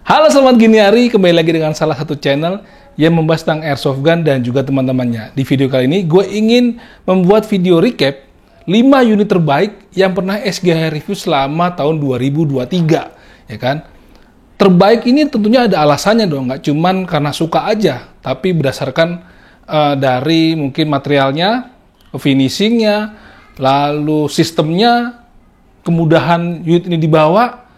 Halo, selamat gini hari, kembali lagi dengan salah satu channel yang membahas tentang airsoft gun dan juga teman-temannya. Di video kali ini, gue ingin membuat video recap 5 unit terbaik yang pernah SGH review selama tahun 2023, ya kan? Terbaik ini tentunya ada alasannya dong, nggak cuman karena suka aja, tapi berdasarkan dari mungkin materialnya, finishingnya, lalu sistemnya, kemudahan unit ini dibawa,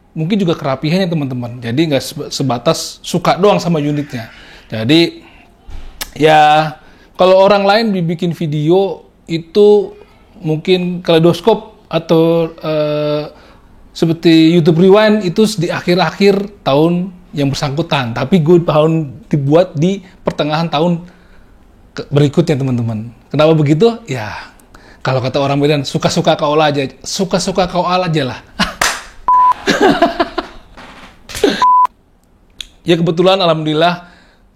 mungkin juga kerapihannya teman-teman. Jadi nggak sebatas suka doang sama unitnya. Jadi ya kalau orang lain dibikin video itu mungkin kaleidoskop atau seperti YouTube Rewind itu di akhir-akhir tahun yang bersangkutan. Tapi gue dibuat di pertengahan tahun berikutnya teman-teman. Kenapa begitu? Ya kalau kata orang Medan, suka-suka kau aja, suka-suka kau aja lah. Ya kebetulan alhamdulillah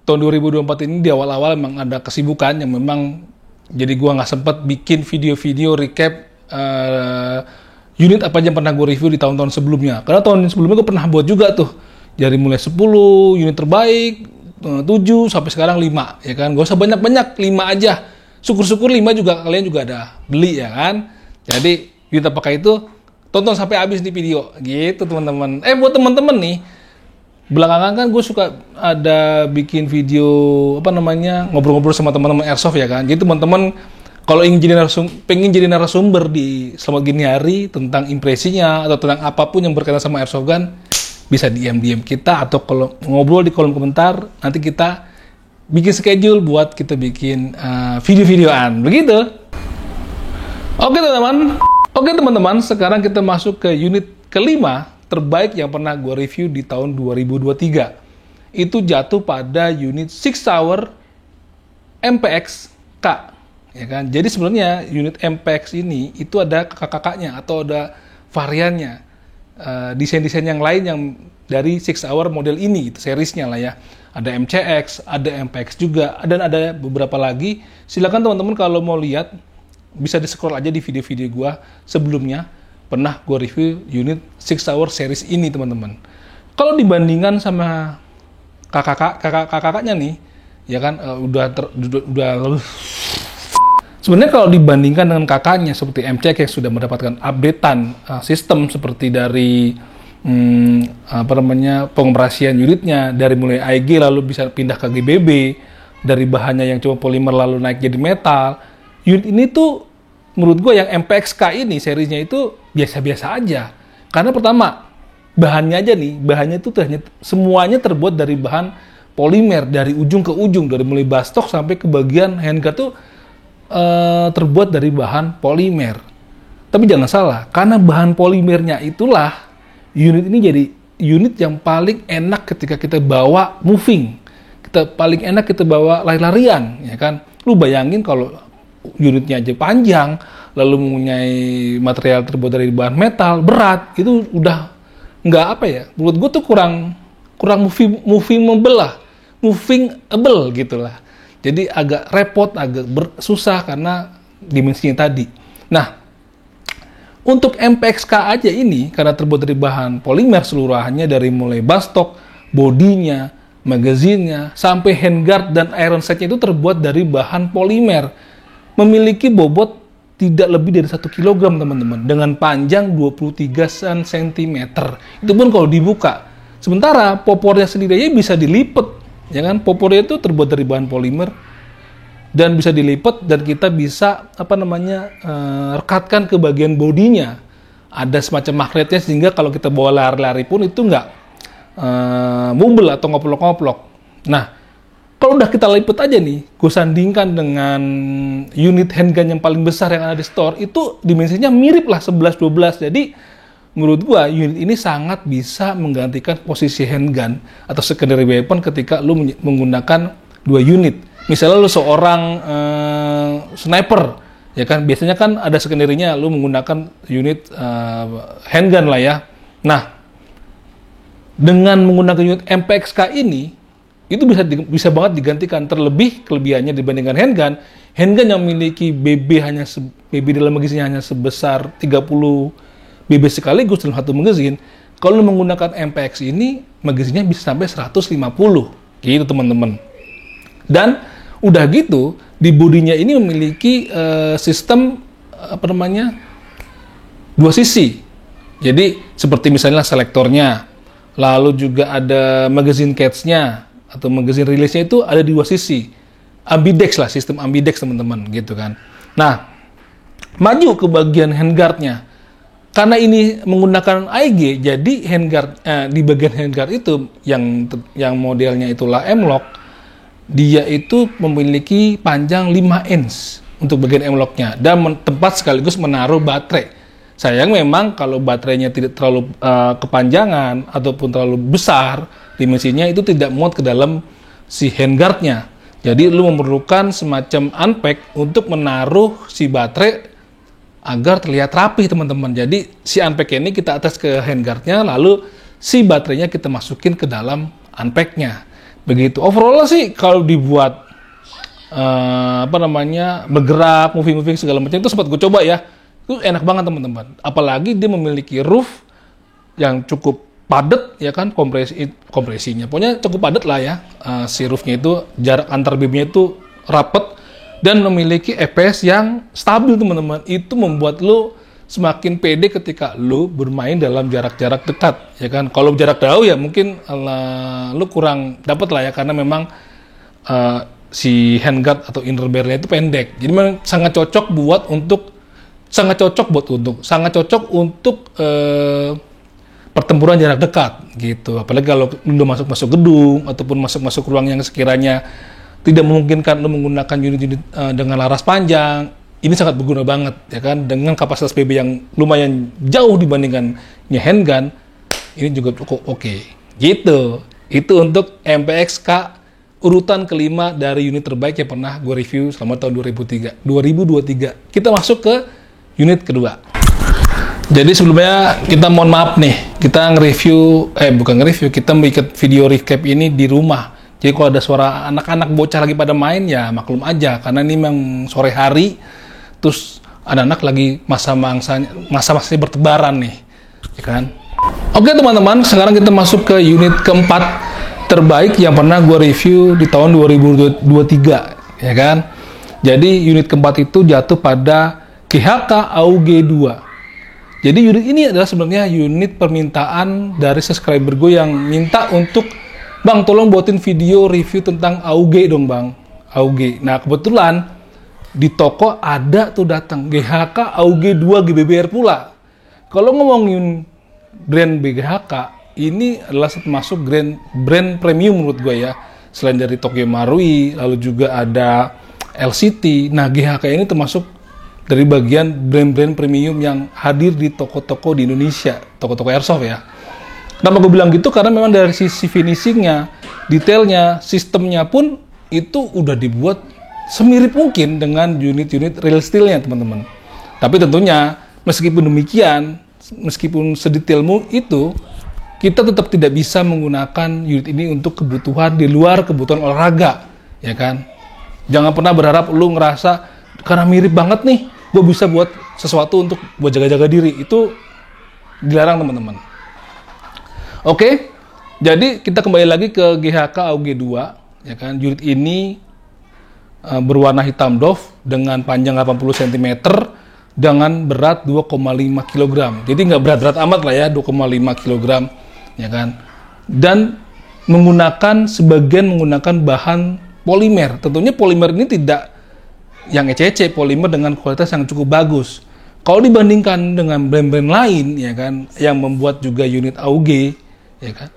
tahun 2024 ini di awal-awal memang ada kesibukan yang memang jadi gua nggak sempat bikin video-video recap unit apa aja yang pernah gue review di tahun-tahun sebelumnya. Karena tahun sebelumnya gue pernah buat juga tuh, dari mulai 10 unit terbaik, 7 sampai sekarang 5, ya kan. Gak usah banyak-banyak, 5 aja. Syukur-syukur 5 juga kalian juga ada beli, ya kan. Jadi unit apakah itu, tonton sampai habis di video gitu teman-teman. Buat teman-teman nih, belakangan kan gue suka ada bikin video ngobrol-ngobrol sama teman-teman airsoft, ya kan. Jadi teman-teman kalau pengen jadi narasumber di Selamat Gini Hari tentang impresinya atau tentang apapun yang berkaitan sama airsoft gun, bisa DM kita atau kalau ngobrol di kolom komentar, nanti kita bikin schedule buat kita bikin video-videoan begitu. Oke teman-teman, sekarang kita masuk ke unit kelima terbaik yang pernah gue review di tahun 2023. Itu jatuh pada unit Sig Sauer MPX-K, ya kan? Jadi sebenarnya unit MPX ini itu ada kakak-kakaknya atau ada variannya, desain-desain yang lain yang dari Sig Sauer model ini, gitu, seriesnya lah ya. Ada MCX, ada MPX juga, dan ada beberapa lagi. Silakan teman-teman kalau mau lihat bisa di-scroll aja di video-video gue sebelumnya. Pernah gue review unit Sig Sauer series ini teman-teman. Kalau dibandingkan sama kakak-kakaknya nih, ya kan sebenarnya kalau dibandingkan dengan kakaknya seperti MCX yang sudah mendapatkan updatean sistem seperti dari pengoperasian unitnya dari mulai AEG lalu bisa pindah ke GBB, dari bahannya yang cuma polimer lalu naik jadi metal. Unit ini tuh menurut gue yang MPX-K ini seriesnya itu biasa-biasa aja. Karena pertama, bahannya itu semuanya terbuat dari bahan polimer dari ujung ke ujung, dari mulai bastok sampai ke bagian handguard tuh terbuat dari bahan polimer. Tapi jangan salah, karena bahan polimernya itulah unit ini jadi unit yang paling enak ketika kita bawa moving. Paling enak kita bawa lari-larian, ya kan? Lu bayangin kalau unitnya aja panjang, lalu mempunyai material terbuat dari bahan metal, berat, itu udah nggak menurut gue tuh kurang movingable gitulah. Jadi agak repot, agak susah karena dimensinya tadi. Nah, untuk MPX-K aja ini, karena terbuat dari bahan polimer seluruhannya, dari mulai bastok, bodinya, magazinnya, sampai handguard dan iron sight-nya itu terbuat dari bahan polimer. Memiliki bobot tidak lebih dari 1 kg teman-teman, dengan panjang 23 cm. Itu pun kalau dibuka. Sementara popornya sendiri aja bisa dilipat, ya kan? Popornya itu terbuat dari bahan polimer dan bisa dilipat, dan kita bisa rekatkan ke bagian bodinya. Ada semacam magnetnya sehingga kalau kita bawa lari-lari pun itu nggak mubel atau ngoplok-ngoplok. Nah, kalau udah kita lipat aja nih, gue sandingkan dengan unit handgun yang paling besar yang ada di store, itu dimensinya mirip lah 11-12. Jadi menurut gue unit ini sangat bisa menggantikan posisi handgun atau secondary weapon ketika lu menggunakan 2 unit. Misalnya lu seorang sniper, ya kan, biasanya kan ada secondary-nya lu menggunakan unit handgun lah ya. Nah, dengan menggunakan unit MPX-K ini, itu bisa banget digantikan. Terlebih kelebihannya dibandingkan handgun yang memiliki BB dalam magazinnya hanya sebesar 30 BB sekaligus dalam satu magazin. Kalau menggunakan MPX ini magazinnya bisa sampai 150 gitu teman-teman. Dan udah gitu di bodinya ini memiliki sistem dua sisi. Jadi seperti misalnya selektornya, lalu juga ada magazine catch-nya atau magazine release-nya itu ada di dua sisi. Ambidex lah, sistem ambidex teman-teman gitu kan. Nah, maju ke bagian handguard-nya. Karena ini menggunakan AEG, jadi handguard di bagian handguard itu yang modelnya itulah M-Lock, dia itu memiliki panjang 5 inch untuk bagian M-Lock-nya dan tempat sekaligus menaruh baterai. Sayang memang kalau baterainya tidak terlalu kepanjangan ataupun terlalu besar dimensinya, itu tidak muat ke dalam si handguard-nya. Jadi lu memerlukan semacam unpack untuk menaruh si baterai agar terlihat rapi teman-teman. Jadi si unpack ini kita atas ke handguard-nya, lalu si baterainya kita masukin ke dalam unpack-nya. Begitu. Overall sih kalau dibuat bergerak, moving segala macam itu sempat gue coba ya. Itu enak banget teman-teman. Apalagi dia memiliki roof yang cukup padat ya kan, kompresinya. Pokoknya cukup padat lah ya. Si roofnya itu jarak antar beamnya itu rapet dan memiliki EPS yang stabil teman-teman. Itu membuat lo semakin pede ketika lo bermain dalam jarak-jarak dekat ya kan. Kalau jarak jauh ya mungkin lo kurang dapat lah ya, karena memang si handguard atau inner barrel-nya itu pendek. Jadi memang sangat cocok untuk pertempuran jarak dekat gitu. Apalagi kalau lu masuk gedung ataupun masuk ruang yang sekiranya tidak memungkinkan lu menggunakan unit-unit dengan laras panjang, ini sangat berguna banget ya kan. Dengan kapasitas PB yang lumayan jauh dibandingkan handgun, ini juga cukup oke. Gitu. Itu untuk MPX-K urutan kelima dari unit terbaik yang pernah gue review selama tahun 2023. Kita masuk ke unit kedua. Jadi sebelumnya kita mohon maaf nih, kita kita bikin video recap ini di rumah. Jadi kalau ada suara anak-anak bocah lagi pada main ya maklum aja, karena ini memang sore hari, terus anak-anak lagi masa-masanya bertebaran nih, ya kan? Oke teman-teman, sekarang kita masuk ke unit keempat terbaik yang pernah gue review di tahun 2023, ya kan? Jadi unit keempat itu jatuh pada GHK AUG 2. Jadi unit ini adalah sebenarnya unit permintaan dari subscriber gue yang minta untuk, Bang tolong buatin video review tentang AUG dong Bang, AUG. Nah kebetulan di toko ada tuh datang GHK AUG 2 GBBR pula. Kalau ngomongin brand BGHK, ini adalah termasuk brand premium menurut gue ya. Selain dari Tokyo Marui, lalu juga ada LCT. Nah GHK ini termasuk dari bagian brand-brand premium yang hadir di toko-toko di Indonesia, toko-toko airsoft ya. Kenapa gue bilang gitu? Karena memang dari sisi finishingnya, detailnya, sistemnya pun itu udah dibuat semirip mungkin dengan unit-unit real steel-nya teman-teman. Tapi tentunya meskipun demikian, meskipun sedetailmu itu, kita tetap tidak bisa menggunakan unit ini untuk kebutuhan di luar kebutuhan olahraga, ya kan? Jangan pernah berharap lu ngerasa karena mirip banget nih, gue bisa buat sesuatu untuk buat jaga-jaga diri. Itu dilarang teman-teman. Oke, jadi kita kembali lagi ke GHK AUG 2, ya kan? Unit ini berwarna hitam doff dengan panjang 80 cm dengan berat 2,5 kg. Jadi nggak berat-berat amat lah ya, 2,5 kg, ya kan? Dan sebagian menggunakan bahan polimer. Tentunya polimer ini tidak yang ecece, polimer dengan kualitas yang cukup bagus. Kalau dibandingkan dengan brand-brand lain, ya kan, yang membuat juga unit AUG, ya kan,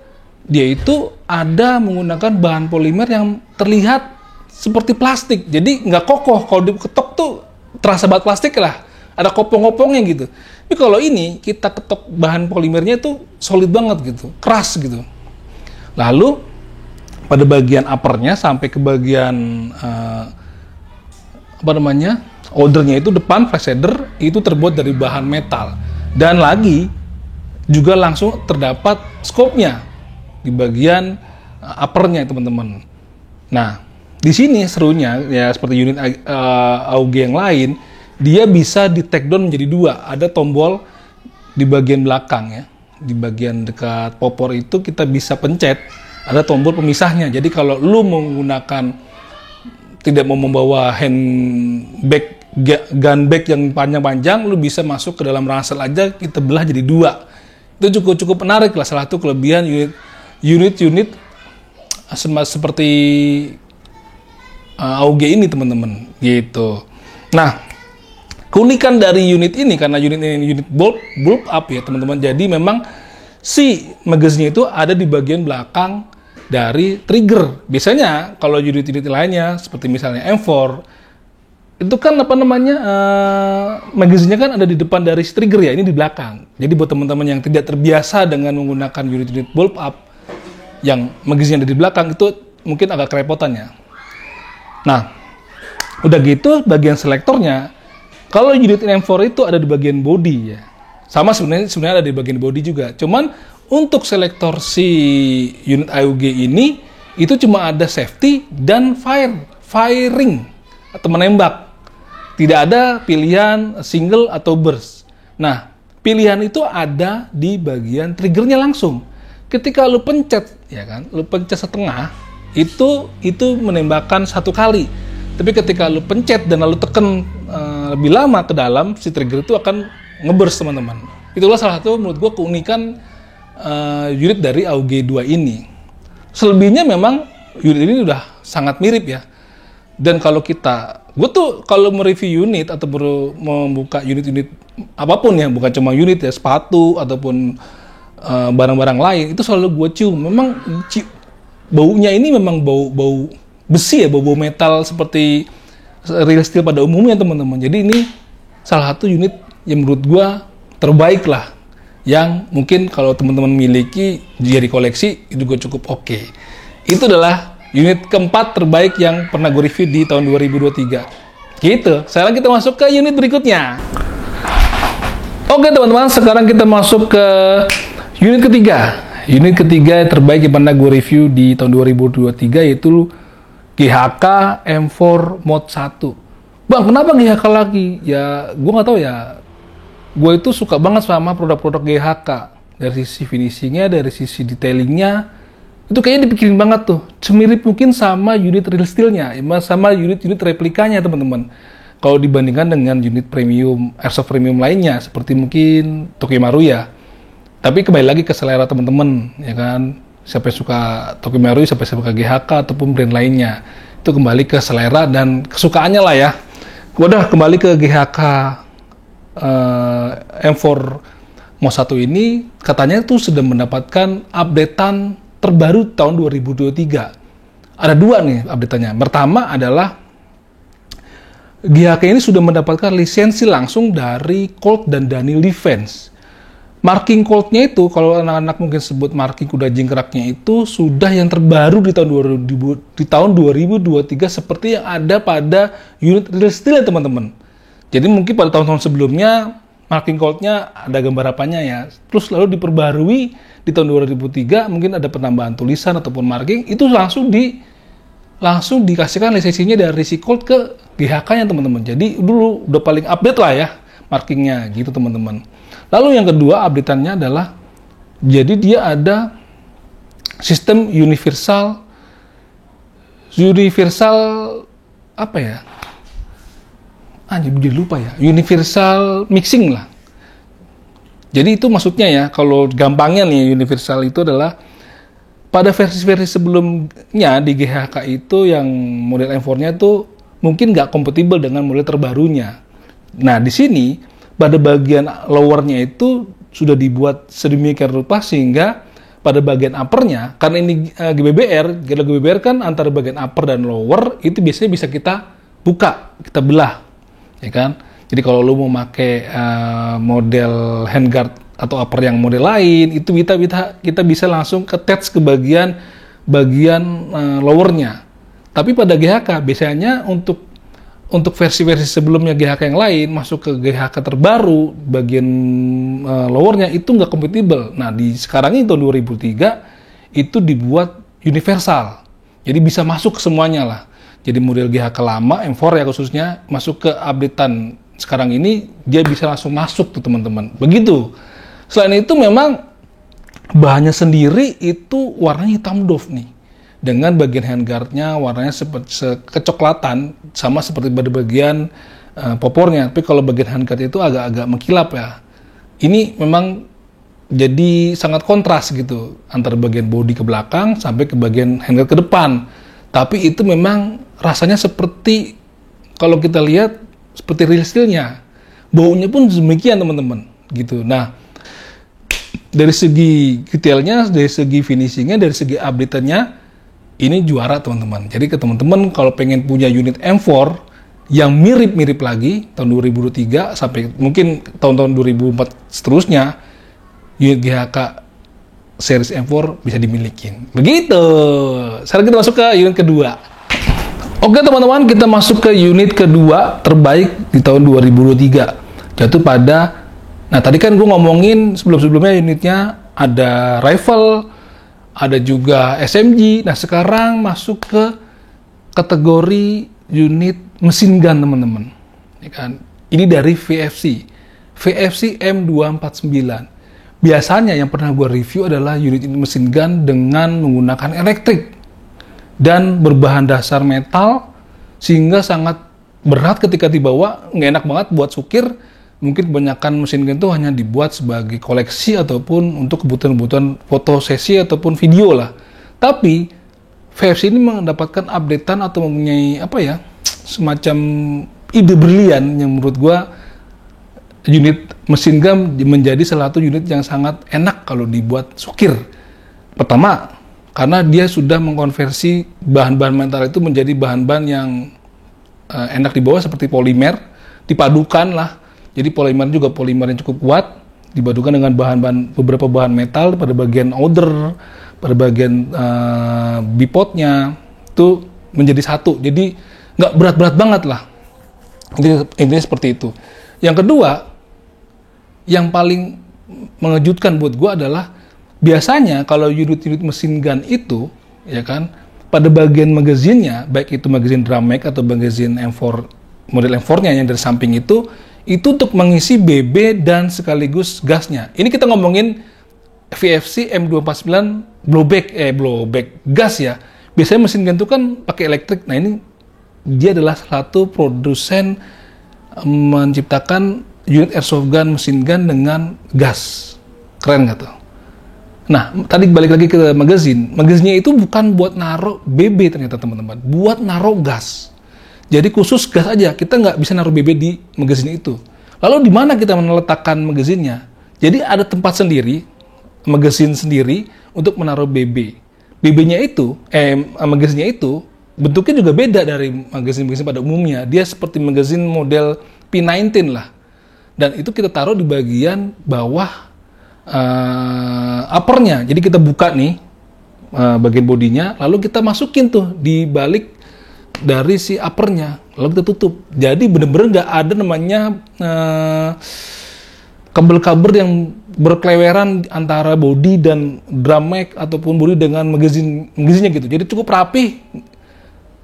dia itu ada menggunakan bahan polimer yang terlihat seperti plastik, jadi nggak kokoh. Kalau diketok tuh terasa banget plastik lah, ada kopong-kopongnya gitu. Tapi kalau ini kita ketok bahan polimernya itu solid banget gitu, keras gitu. Lalu pada bagian uppernya sampai ke bagian holdernya itu depan flash shader itu terbuat dari bahan metal, dan lagi juga langsung terdapat scope-nya di bagian uppernya teman-teman. Nah di sini serunya ya, seperti unit AUG yang lain, dia bisa di take down menjadi dua. Ada tombol di bagian belakang ya, di bagian dekat popor itu kita bisa pencet, ada tombol pemisahnya. Jadi kalau lu menggunakan, tidak mau membawa handbag, gun bag yang panjang-panjang, lu bisa masuk ke dalam ransel aja, kita belah jadi 2. Itu cukup menarik lah, salah satu kelebihan unit seperti AUG ini teman-teman, gitu. Nah, keunikan dari unit ini, karena unit ini unit bulb up ya teman-teman, jadi memang si magazine itu ada di bagian belakang dari trigger. Biasanya kalau unit-unit lainnya seperti misalnya M4 itu kan magazinnya kan ada di depan dari trigger ya, ini di belakang. Jadi buat teman-teman yang tidak terbiasa dengan menggunakan unit-unit bulb up yang magazinnya ada di belakang, itu mungkin agak kerepotan ya. Nah, udah gitu bagian selektornya, kalau unit M4 itu ada di bagian body ya. Sama sebenarnya ada di bagian body juga. Cuman untuk selektor si unit AUG ini itu cuma ada safety dan firing atau menembak. Tidak ada pilihan single atau burst. Nah, pilihan itu ada di bagian triggernya langsung. Ketika lu pencet ya kan, lu pencet setengah, itu menembakkan 1 kali. Tapi ketika lu pencet dan lalu tekan lebih lama ke dalam, si trigger itu akan ngeburst teman-teman. Itulah salah satu menurut gue keunikan unit dari AUG 2 ini. Selebihnya memang unit ini udah sangat mirip ya. Dan kalau gue tuh kalau mereview unit atau membuka unit-unit apapun ya, bukan cuma unit ya, sepatu ataupun barang-barang lain, itu selalu gue cium. Memang baunya ini memang bau besi ya, bau metal seperti real steel pada umumnya teman-teman. Jadi ini salah satu unit yang menurut gue terbaik lah, yang mungkin kalau teman-teman miliki jadi koleksi juga cukup oke. Itu adalah unit keempat terbaik yang pernah gue review di tahun 2023. Gitu. Sekarang kita masuk ke unit berikutnya. Oke teman-teman, sekarang kita masuk ke unit ketiga. Unit ketiga yang terbaik yang pernah gue review di tahun 2023 yaitu GHK M4 Mod 1. Bang, kenapa GHK lagi? Ya, gue nggak tahu ya. Gue itu suka banget sama produk-produk GHK. Dari sisi finishingnya, dari sisi detailingnya, itu kayaknya dipikirin banget tuh. Semirip mungkin sama unit real steel-nya, sama unit-unit replikanya teman-teman. Kalau dibandingkan dengan unit premium, airsoft premium lainnya, seperti mungkin Tokimaru ya. Tapi kembali lagi ke selera teman-teman, ya kan. Siapa yang suka Tokimaru, siapa yang suka GHK ataupun brand lainnya. Itu kembali ke selera dan kesukaannya lah ya. Udah kembali ke GHK M4 Mod 1 ini, katanya tuh sudah mendapatkan updatean terbaru tahun 2023. Ada 2 nih updateannya. Pertama adalah GHK ini sudah mendapatkan lisensi langsung dari Colt dan Daniel Defense. Marking Colt-nya itu, kalau anak-anak mungkin sebut marking kuda jingkraknya, itu sudah yang terbaru di tahun 2023 seperti yang ada pada unit real steel ya teman-teman. Jadi mungkin pada tahun-tahun sebelumnya marking Colt-nya ada gambar apanya ya, terus lalu diperbarui di tahun 2003 mungkin ada penambahan tulisan ataupun marking, itu langsung dikasihkan lisensinya dari si Colt ke GHK-nya teman-teman. Jadi dulu udah paling update lah ya markingnya gitu teman-teman. Lalu yang kedua update-annya adalah, jadi dia ada sistem universal apa ya? Jadi lupa ya. Universal mixing lah. Jadi itu maksudnya ya, kalau gampangnya nih universal itu adalah pada versi-versi sebelumnya di GHK itu yang model M4-nya tuh mungkin nggak kompatibel dengan model terbarunya. Nah di sini pada bagian lowernya itu sudah dibuat sedemikian rupa sehingga pada bagian uppernya, karena ini GBBR kan antara bagian upper dan lower itu biasanya bisa kita buka, kita belah, ya kan? Jadi kalau lu mau pakai model handguard atau upper yang model lain, itu kita bisa langsung attach ke bagian lowernya. Tapi pada GHK biasanya untuk versi-versi sebelumnya GHK yang lain masuk ke GHK terbaru bagian lowernya itu nggak kompatibel. Nah di sekarang ini tahun 2003 itu dibuat universal, jadi bisa masuk ke semuanya lah. Jadi model GHK lama M4 ya khususnya masuk ke updatean sekarang ini dia bisa langsung masuk tuh teman-teman. Begitu. Selain itu memang bahannya sendiri itu warnanya hitam doff nih, dengan bagian handguardnya warnanya seperti kecoklatan, sama seperti pada bagian popornya. Tapi kalau bagian handguard itu agak-agak mengkilap ya. Ini memang jadi sangat kontras gitu antara bagian bodi ke belakang sampai ke bagian handguard ke depan. Tapi itu memang rasanya seperti, kalau kita lihat, seperti real steel-nya. Baunya pun demikian teman-teman gitu. Nah, dari segi detailnya, dari segi finishingnya, dari segi update-nya, ini juara teman-teman. Jadi ke teman-teman kalau pengen punya unit M4 yang mirip-mirip lagi tahun 2023 sampai mungkin tahun-tahun 2004 seterusnya, unit GHK series M4 bisa dimiliki. Begitu. Sekarang kita masuk ke unit kedua. Oke teman-teman, kita masuk ke unit kedua terbaik di tahun 2023. Jatuh pada, nah tadi kan gue ngomongin sebelum-sebelumnya unitnya ada rifle, ada juga SMG. Nah sekarang masuk ke kategori unit mesin gun teman-teman. Ya kan? Ini dari VFC M249. Biasanya yang pernah gue review adalah unit mesin gun dengan menggunakan elektrik dan berbahan dasar metal, sehingga sangat berat ketika dibawa, nggak enak banget buat sukir. Mungkin kebanyakan mesin gun itu hanya dibuat sebagai koleksi ataupun untuk kebutuhan-kebutuhan foto sesi ataupun video lah. Tapi VFC ini mendapatkan updatean atau mempunyai semacam ide brilian yang menurut gua unit mesin gun menjadi salah satu unit yang sangat enak kalau dibuat sukir. Pertama, karena dia sudah mengkonversi bahan-bahan metal itu menjadi bahan-bahan yang enak dibawa seperti polimer, dipadukan lah. Jadi polimer juga polimer yang cukup kuat, dipadukan dengan beberapa bahan metal pada bagian outer, pada bagian bipodnya itu menjadi satu. Jadi nggak berat-berat banget lah. Intinya seperti itu. Yang kedua, yang paling mengejutkan buat gue adalah biasanya kalau unit-unit mesin gun itu, ya kan, pada bagian magazinnya, baik itu magazin drum mag atau magazin M4 model M4-nya yang dari samping itu untuk mengisi BB dan sekaligus gasnya. Ini kita ngomongin VFC M249 blowback gas ya. Biasanya mesin gun itu kan pakai elektrik. Nah ini dia adalah salah satu produsen menciptakan unit airsoft gun mesin gun dengan gas. Keren nggak tuh? Nah, tadi balik lagi ke magazinnya itu bukan buat naruh BB ternyata teman-teman, buat naruh gas. Jadi khusus gas aja, kita nggak bisa naruh BB di magazin itu. Lalu di mana kita meletakkan magazinnya? Jadi ada tempat sendiri, magazin sendiri untuk menaruh BB. BB-nya itu, magazinnya itu bentuknya juga beda dari magazin-magazin pada umumnya. Dia seperti magazin model P19 lah. Dan itu kita taruh di bagian bawah uppernya. Jadi kita buka nih bagian bodinya, lalu kita masukin tuh di balik dari si uppernya, lalu kita tutup. Jadi bener-bener nggak ada namanya kabel-kabel yang berkeleweran antara bodi dan drum mag ataupun bodi dengan magazinnya gitu. Jadi cukup rapi,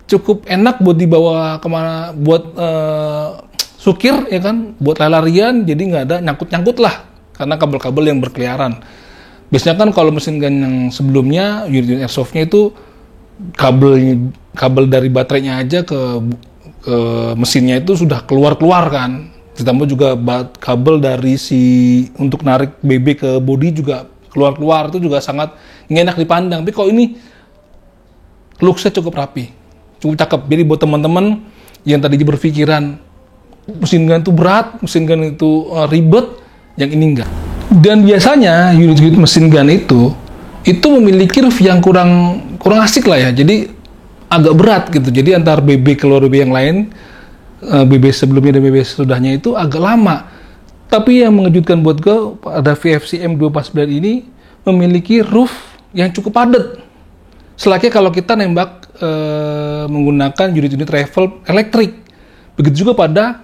cukup enak buat dibawa kemana, buat sukir ya kan, buat lari-larian. Jadi nggak ada nyangkut-nyangkut lah karena kabel-kabel yang berkeliaran. Biasanya kan kalau mesin gun yang sebelumnya unit airsoftnya itu kabel dari baterainya aja ke mesinnya itu sudah keluar kan. Ditambah juga kabel dari untuk narik BB ke bodi juga keluar, itu juga sangat enak dipandang. Tapi kalau ini looks-nya cukup rapi, cukup cakep. Jadi buat teman-teman yang tadinya berpikiran mesin gun itu berat, mesin gun itu ribet, yang ini enggak. Dan biasanya unit-unit mesin gun itu memiliki review yang kurang asik lah ya. Jadi agak berat gitu. Jadi antar BB keluar BB yang lain, BB sebelumnya dan BB sesudahnya itu agak lama. Tapi yang mengejutkan buat gue pada VFC M249 ini memiliki roof yang cukup padat. Selayaknya kalau kita nembak menggunakan unit-unit rifle elektrik. Begitu juga pada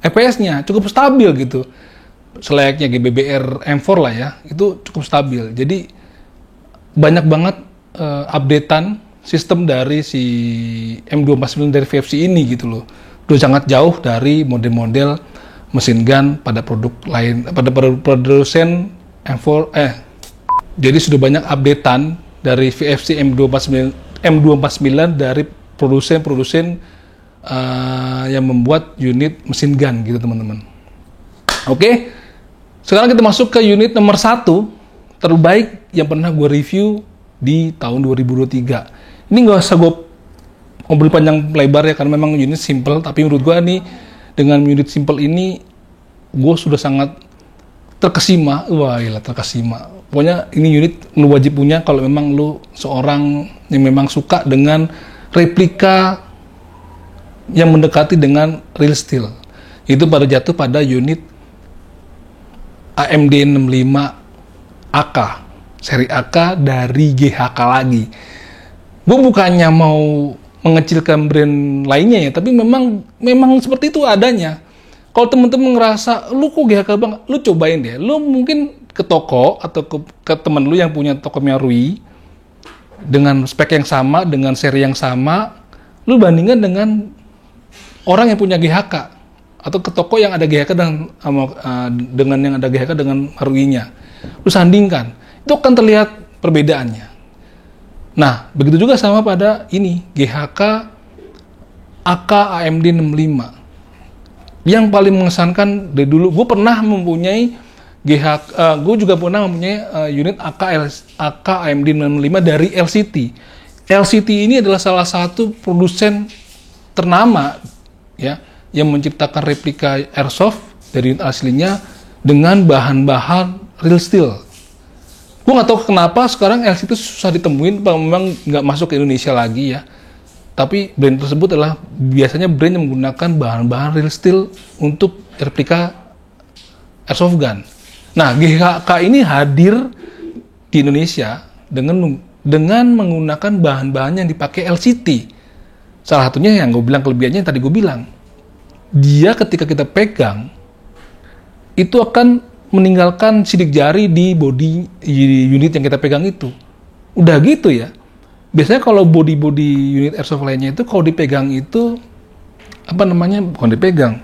EPS-nya cukup stabil gitu. Selayaknya GBBR M4 lah ya, itu cukup stabil. Jadi banyak banget updatean sistem dari si M249 dari VFC ini gitu loh. Udah sangat jauh dari model-model mesin gun pada produk lain, pada produsen Jadi sudah banyak updatean dari VFC M249 dari produsen yang membuat unit mesin gun gitu teman-teman. Oke, sekarang kita masuk ke unit nomor 1 terbaik yang pernah gue review di tahun 2023. Ini nggak usah gue ngobrol panjang lebar ya, karena memang unit simple, tapi menurut gue nih dengan unit simple ini gue sudah sangat terkesima. Wah gila, terkesima. Pokoknya ini unit lu wajib punya kalau memang lu seorang yang memang suka dengan replika yang mendekati dengan real steel. Itu pada jatuh pada unit AMD 65 AK, seri AK dari GHK lagi. Gue bukannya mau mengecilkan brand lainnya ya, tapi memang seperti itu adanya. Kalau temen-temen ngerasa lu kok GHK banget, lu cobain deh. Lu mungkin ke toko atau ke temen lu yang punya toko Miarui dengan spek yang sama, dengan seri yang sama, lu bandingkan dengan orang yang punya GHK atau ke toko yang ada GHK dengan yang ada GHK dengan Miarui-nya. Lu sandingkan, itu akan terlihat perbedaannya. Nah, begitu juga sama pada ini, GHK AK AMD 65. Yang paling mengesankan dari dulu, gue pernah mempunyai gue juga pernah mempunyai unit AK AMD 65 dari LCT. LCT ini adalah salah satu produsen ternama ya, yang menciptakan replika airsoft dari unit aslinya dengan bahan-bahan real steel. Gue nggak tahu kenapa sekarang LCT itu susah ditemuin, memang nggak masuk ke Indonesia lagi ya. Tapi brand tersebut adalah biasanya brand yang menggunakan bahan-bahan real steel untuk replika airsoft gun. Nah, GHK ini hadir di Indonesia dengan menggunakan bahan-bahan yang dipakai LCT. Salah satunya yang gue bilang kelebihannya yang tadi gue bilang. Dia ketika kita pegang itu akan meninggalkan sidik jari di body unit yang kita pegang itu. Udah gitu ya. Biasanya kalau body unit airsoft lainnya itu kalau dipegang itu bukan dipegang.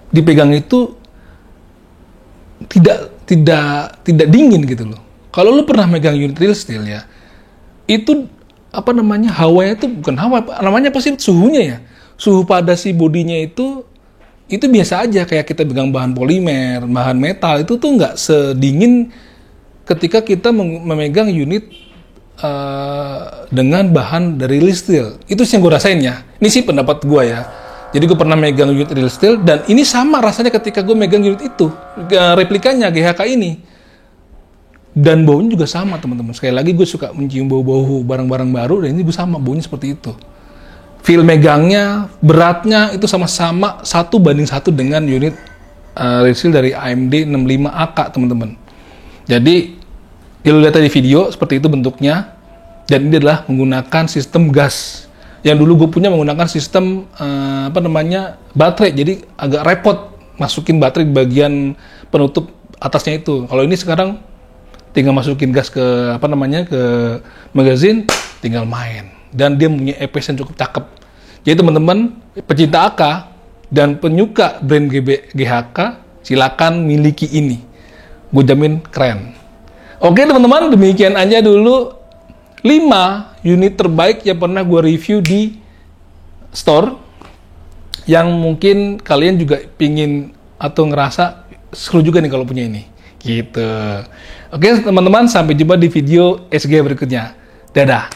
Dipegang itu tidak dingin gitu loh. Kalau lu pernah megang unit real steel ya, itu hawanya itu bukan hawa, namanya pasti suhunya ya. Suhu pada si bodinya itu biasa aja, kayak kita pegang bahan polimer, bahan metal, itu tuh nggak sedingin ketika kita memegang unit dengan bahan dari real steel. Itu sih yang gue rasain ya. Ini sih pendapat gue ya. Jadi gue pernah megang unit real steel, dan ini sama rasanya ketika gue megang unit itu, replikanya GHK ini. Dan baunya juga sama teman-teman. Sekali lagi gue suka mencium bau-bau barang-barang baru, dan ini gue sama, baunya seperti itu. Feel megangnya, beratnya itu sama-sama 1:1 dengan unit real steel dari AMD 65 AK teman-teman. Jadi lu lihat tadi video seperti itu bentuknya, dan ini adalah menggunakan sistem gas. Yang dulu gue punya menggunakan sistem baterai, jadi agak repot masukin baterai di bagian penutup atasnya itu. Kalau ini sekarang tinggal masukin gas ke ke magazin, tinggal main. Dan dia punya EPS yang cukup cakep. Jadi teman-teman pecinta AK dan penyuka brand GHK, silakan miliki ini. Gue jamin keren. Oke teman-teman, demikian aja dulu 5 unit terbaik yang pernah gue review di store, yang mungkin kalian juga pingin atau ngerasa seru juga nih kalau punya ini gitu. Oke teman-teman, sampai jumpa di video SG berikutnya. Dadah.